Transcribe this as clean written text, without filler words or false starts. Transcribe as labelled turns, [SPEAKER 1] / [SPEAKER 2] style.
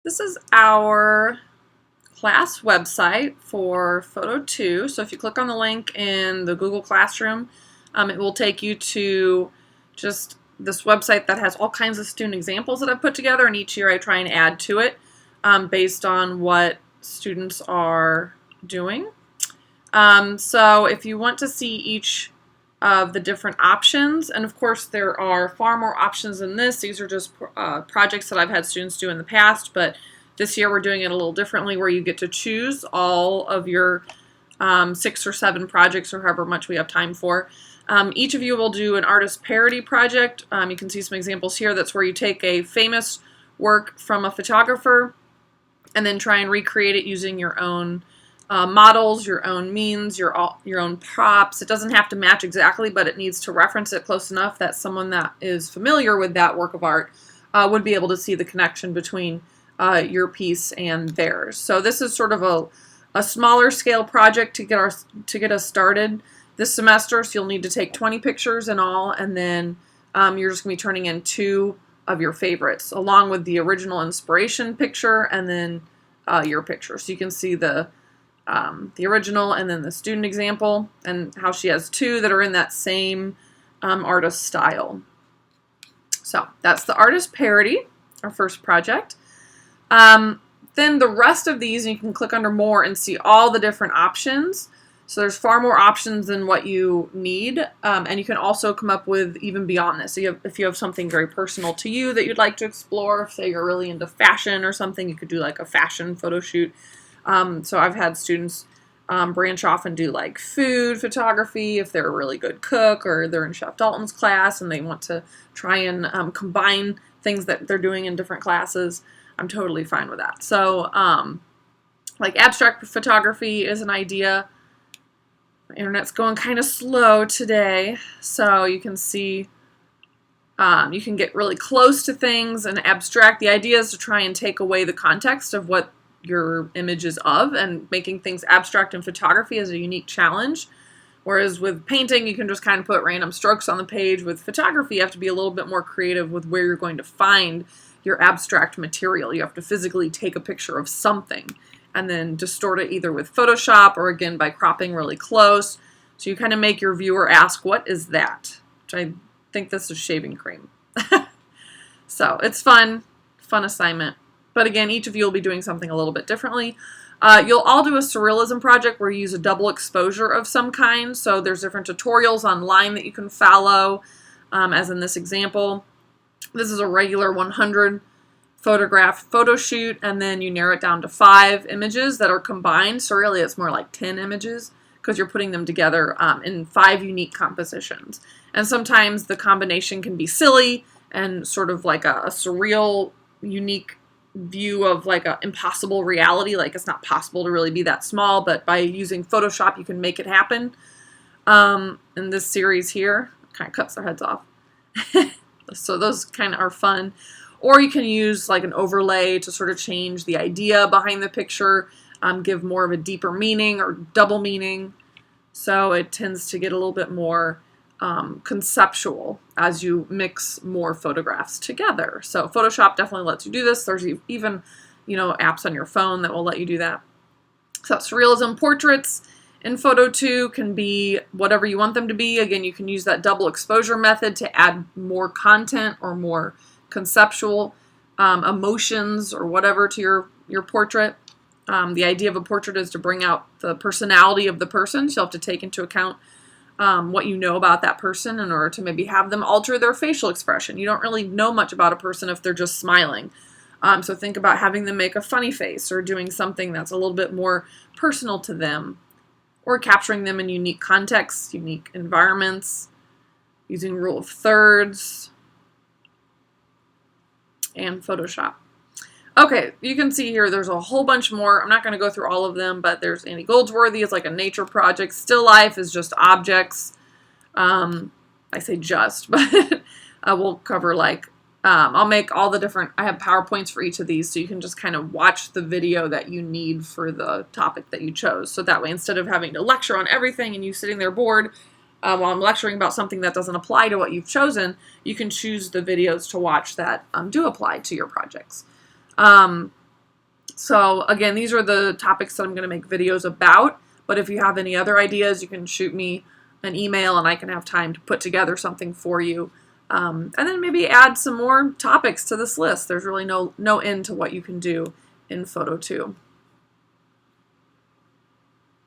[SPEAKER 1] This is our class website for PhotoII. So if you click on the link in the Google Classroom, it will take you to just this website that has all kinds of student examples that I've put together, and each year I try and add to it based on what students are doing. So if you want to see each of the different options, and of course there are far more options than this. These are just projects that I've had students do in the past, but this year we're doing it a little differently, where you get to choose all of your 6 or 7 projects, or however much we have time for. Each of you will do an artist parody project. You can see some examples here. That's where you take a famous work from a photographer and then try and recreate it using your own models, your own means, your own props. It doesn't have to match exactly, but it needs to reference it close enough that someone that is familiar with that work of art would be able to see the connection between your piece and theirs. So this is sort of a smaller scale project to get us started this semester. So you'll need to take 20 pictures in all, and then you're just going to be turning in 2 of your favorites, along with the original inspiration picture and then your picture. So you can see the original and then the student example, and how she has 2 that are in that same artist style. So that's the artist parody, our first project. Then the rest of these, you can click under more and see all the different options. So there's far more options than what you need, and you can also come up with even beyond this. So if you have something very personal to you that you'd like to explore, if say you're really into fashion or something, you could do like a fashion photo shoot. So I've had students branch off and do like food photography if they're a really good cook, or they're in Chef Dalton's class and they want to try and combine things that they're doing in different classes. I'm totally fine with that. So like abstract photography is an idea. My internet's going kind of slow today, so you can see you can get really close to things and abstract. The idea is to try and take away the context of what your image is of, and making things abstract in photography is a unique challenge. Whereas with painting, you can just kind of put random strokes on the page. With photography, you have to be a little bit more creative with where you're going to find your abstract material. You have to physically take a picture of something and then distort it either with Photoshop or again by cropping really close. So you kind of make your viewer ask, what is that? Which I think this is shaving cream. So it's fun assignment. But again, each of you will be doing something a little bit differently. You'll all do a surrealism project where you use a double exposure of some kind. So there's different tutorials online that you can follow, as in this example. This is a regular 100 photograph photo shoot, and then you narrow it down to 5 images that are combined. So really it's more like 10 images because you're putting them together in 5 unique compositions. And sometimes the combination can be silly and sort of like a surreal, unique view of like an impossible reality. Like it's not possible to really be that small, but by using Photoshop you can make it happen. In this series here, kind of cuts their heads off. So those kind of are fun. Or you can use like an overlay to sort of change the idea behind the picture, give more of a deeper meaning or double meaning. So it tends to get a little bit more conceptual as you mix more photographs together. So Photoshop definitely lets you do this. There's even, apps on your phone that will let you do that. So surrealism portraits in PhotoII can be whatever you want them to be. Again, you can use that double exposure method to add more content or more conceptual emotions or whatever to your portrait. The idea of a portrait is to bring out the personality of the person, so you have to take into account what you know about that person in order to maybe have them alter their facial expression. You don't really know much about a person if they're just smiling. So think about having them make a funny face or doing something that's a little bit more personal to them, or capturing them in unique contexts, unique environments, using rule of thirds and Photoshop. Okay, you can see here there's a whole bunch more. I'm not going to go through all of them, but there's Andy Goldsworthy. It's like a nature project. Still life is just objects. I say just, but we'll cover like, I'll make all the different, I have PowerPoints for each of these, so you can just kind of watch the video that you need for the topic that you chose. So that way, instead of having to lecture on everything and you sitting there bored, while I'm lecturing about something that doesn't apply to what you've chosen, you can choose the videos to watch that do apply to your projects. So again, these are the topics that I'm going to make videos about, but if you have any other ideas, you can shoot me an email and I can have time to put together something for you. And then maybe add some more topics to this list. There's really no end to what you can do in Photo II.